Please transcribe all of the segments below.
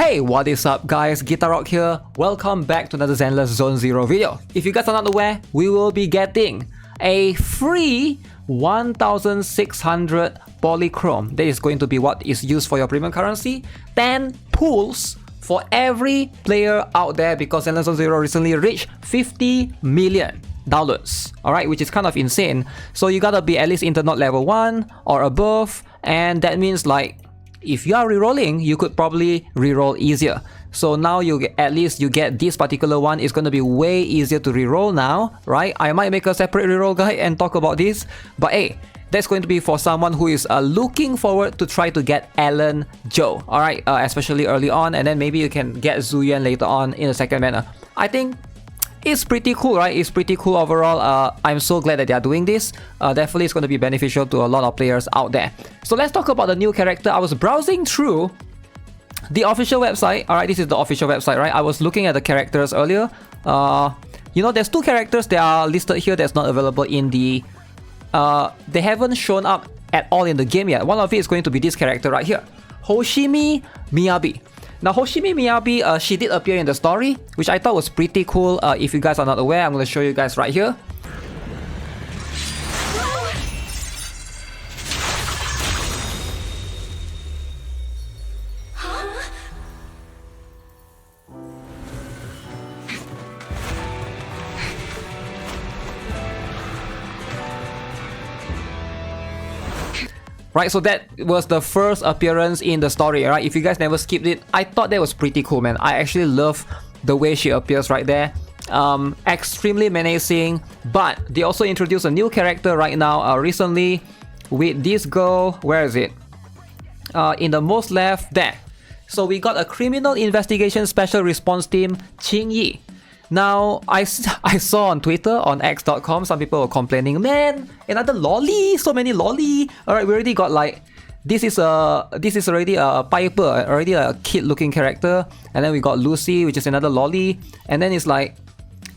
Hey, what is up guys, GuitarRock here. Welcome back to another Zenless Zone 0 video. If you guys are not aware, we will be getting a free 1600 Polychrome. That is going to be what is used for your premium currency. 10 pools for every player out there because Zenless Zone 0 recently reached 50 million downloads. Alright, which is kind of insane. So you gotta be at least internet level 1 or above, and that means like if you are rerolling, you could probably reroll easier. So now at least you get this particular one. It's going to be way easier to reroll now, right? I might make a separate reroll guide and talk about this, but hey, that's going to be for someone who is looking forward to try to get Alan Joe, alright, especially early on, and then maybe you can get Zhu Yuan later on in a second manner. I think it's pretty cool, right? It's pretty cool overall. I'm so glad that they are doing this. Definitely it's going to be beneficial to a lot of players out there. So let's talk about the new character. I was browsing through the official website. Alright, this is the official website, right? I was looking at the characters earlier. You know, there's two characters that are listed here that's not available in the... they haven't shown up at all in the game yet. One of it is going to be this character right here, Hoshimi Miyabi. Now, Hoshimi Miyabi, she did appear in the story, which I thought was pretty cool. If you guys are not aware, I'm going to show you guys right here. Right, so that was the first appearance in the story, right? If you guys never skipped it, I thought that was pretty cool, man. I actually love the way she appears right there. Extremely menacing, but they also introduced a new character right now recently with this girl. Where is it? In the most left, there. So we got a criminal investigation special response team, Qingyi. Now, I saw on Twitter, on x.com, some people were complaining, man, another lolly, so many lolly. Alright, we already got like, this is already a Piper, already a kid-looking character. And then we got Lucy, which is another lolly. And then it's like,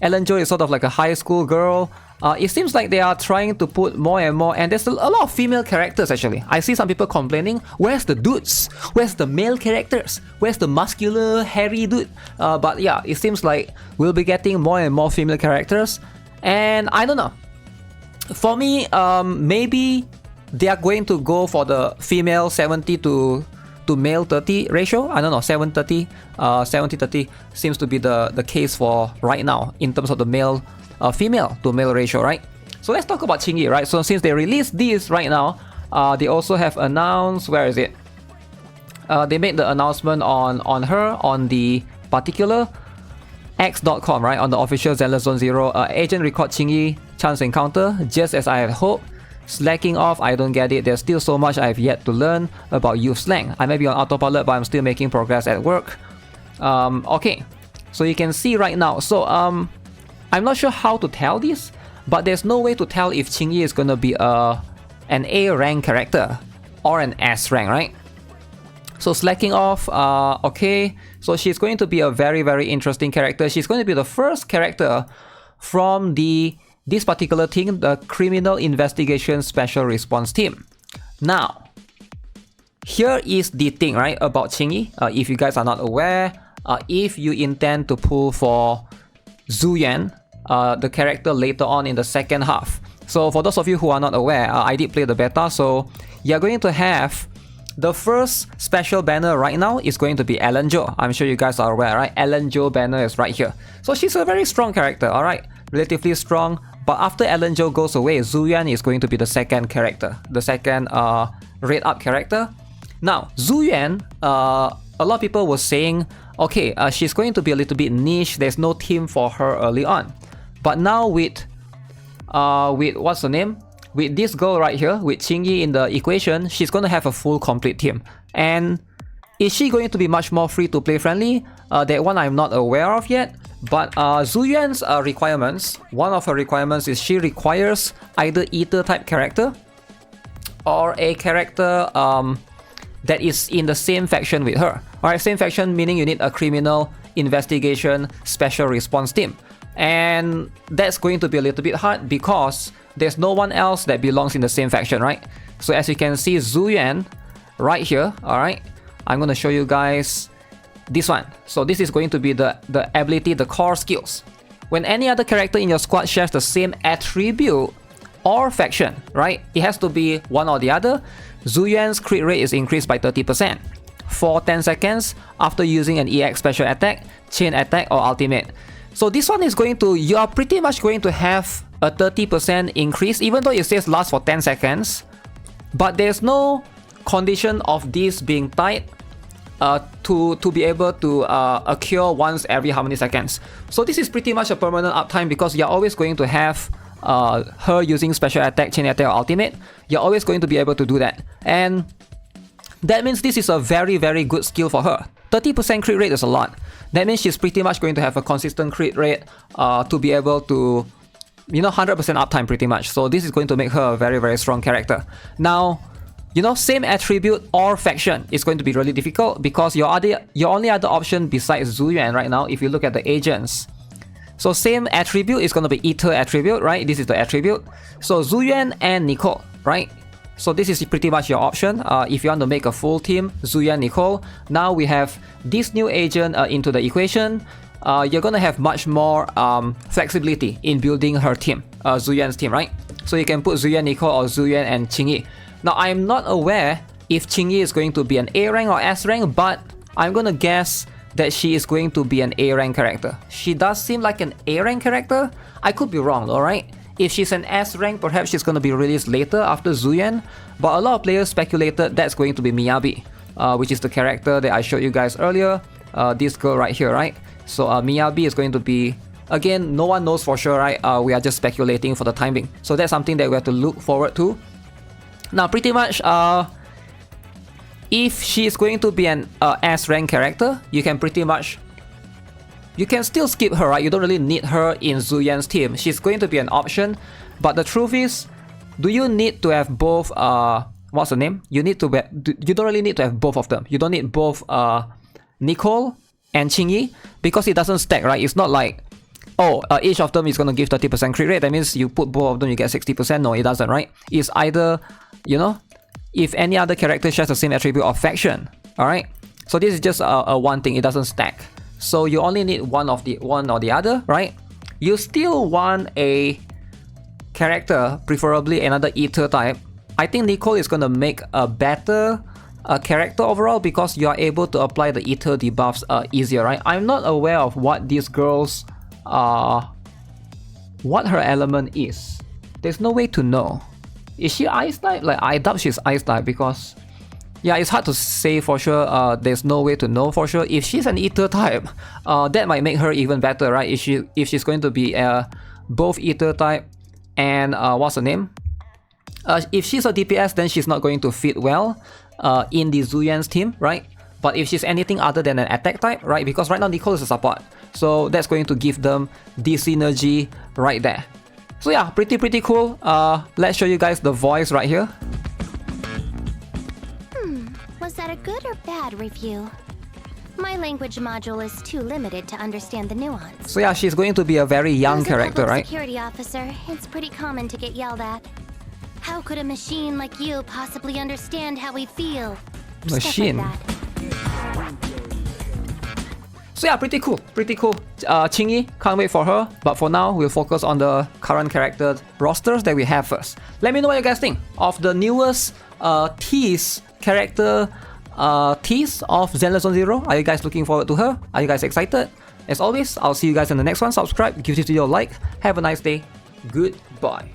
Ellen Joe is sort of like a high school girl. It seems like they are trying to put more and more, and there's a lot of female characters actually. I see some people complaining, where's the dudes? Where's the male characters? Where's the muscular, hairy dude? But yeah, it seems like we'll be getting more and more female characters. And I don't know. For me, maybe they are going to go for the female 70 to male 30 ratio. I don't know, 70-30. 70-30 seems to be the case for right now in terms of the male female to male ratio, right? So let's talk about Qingyi, right? So since they released this right now, they also have announced, where is it? They made the announcement on her on the particular x.com, right? On the official Zenless Zone 0. Agent record Qingyi chance encounter, just as I had hoped. Slacking off, I don't get it. There's still so much I have yet to learn about youth slang. I may be on autopilot, but I'm still making progress at work. Okay, so you can see right now. So I'm not sure how to tell this, but there's no way to tell if Qingyi is gonna be an A rank character or an S rank, right? So slacking off, okay. So she's going to be a very, very interesting character. She's going to be the first character from this particular team, the Criminal Investigation Special Response Team. Now, here is the thing, right, about Qingyi. If you guys are not aware, if you intend to pull for Zhu Yuan, the character later on in the second half. So for those of you who are not aware, I did play the beta, so you're going to have the first special banner right now is going to be Ellen Joe. I'm sure you guys are aware, right? Ellen Joe banner is right here. So she's a very strong character, alright? Relatively strong. But after Ellen Joe goes away, Zhu Yuan is going to be the second character. The second rate up character. Now, Zhu Yuan, a lot of people were saying, okay, she's going to be a little bit niche. There's no team for her early on. But now with what's her name? With this girl right here, with Qingyi in the equation, she's going to have a full complete team. And is she going to be much more free-to-play friendly? That one I'm not aware of yet. But Zhu Yuan's requirements, one of her requirements is she requires either Eater type character or a character that is in the same faction with her. Alright, same faction meaning you need a criminal investigation special response team. And that's going to be a little bit hard because there's no one else that belongs in the same faction, right? So as you can see, Zhu Yuan right here, alright, I'm going to show you guys this one. So this is going to be the ability, the core skills. When any other character in your squad shares the same attribute or faction, right? It has to be one or the other. Zhu Yuan's crit rate is increased by 30% for 10 seconds after using an EX special attack, chain attack, or ultimate. So this one is going to, you are pretty much going to have a 30% increase, even though it says last for 10 seconds. But there's no condition of this being tight to be able to occur once every how many seconds. So this is pretty much a permanent uptime because you're always going to have her using special attack, chain attack, or ultimate. You're always going to be able to do that. And that means this is a very, very good skill for her. 30% crit rate is a lot. That means she's pretty much going to have a consistent crit rate to be able to, you know, 100% uptime pretty much. So this is going to make her a very, very strong character. Now, you know, same attribute or faction is going to be really difficult because your only other option besides Zhu Yuan right now, if you look at the agents. So same attribute is going to be Ether attribute, right? This is the attribute. So Zhu Yuan and Nicole, right? So this is pretty much your option. If you want to make a full team, Zhu Yuan, Nicole. Now we have this new agent into the equation. You're going to have much more flexibility in building her team, Zhu Yuan's team, right? So you can put Zhu Yuan, Nicole, or Zhu Yuan and Qingyi. Now I'm not aware if Qingyi is going to be an A rank or S rank, but I'm going to guess that she is going to be an A rank character. She does seem like an A rank character. I could be wrong, alright? If she's an S rank, perhaps she's going to be released later after Zhu Yuan. But a lot of players speculated that's going to be Miyabi, which is the character that I showed you guys earlier. This girl right here, right? So Miyabi is going to be, again, no one knows for sure, right? We are just speculating for the time being. So that's something that we have to look forward to. Now, pretty much, if she is going to be an S rank character, you can pretty much, you can still skip her, right? You don't really need her in Zhu Yuan's team. She's going to be an option, but the truth is, do you need to have both? What's the name? You need to be, you don't really need to have both of them. You don't need both Nicole and Qingyi because it doesn't stack, right? It's not like, oh, each of them is going to give 30% crit rate. That means you put both of them, you get 60%. No, it doesn't, right? It's either, you know, if any other character shares the same attribute or faction, alright? So this is just a one thing, it doesn't stack. So you only need one or the other, right? You still want a character, preferably another Ether type. I think Nicole is going to make a better character overall because you are able to apply the Ether debuffs easier, right? I'm not aware of what these girls, what her element is. There's no way to know. Is she Ice type? Like, I doubt she's Ice type because, yeah, it's hard to say for sure. There's no way to know for sure. If she's an Ether type, that might make her even better, right? If she's going to be both Ether type and what's her name? If she's a DPS, then she's not going to fit well in the Zhu Yuan's team, right? But if she's anything other than an attack type, right? Because right now Nicole is a support, so that's going to give them the synergy right there. So yeah, pretty cool. Let's show you guys the voice right here. Was that a good or bad review? My language module is too limited to understand the nuance. So yeah, she's going to be a very young As a character, public right? security officer, it's pretty common to get yelled at. How could a machine like you possibly understand how we feel? Machine. Stuff like that. So yeah, pretty cool. Qingyi, can't wait for her. But for now, we'll focus on the current character rosters that we have first. Let me know what you guys think of the newest character tease of Zenless on Zero. Are you guys looking forward to her? Are you guys excited? As always, I'll see you guys in the next one. Subscribe, give this video a like. Have a nice day. Goodbye.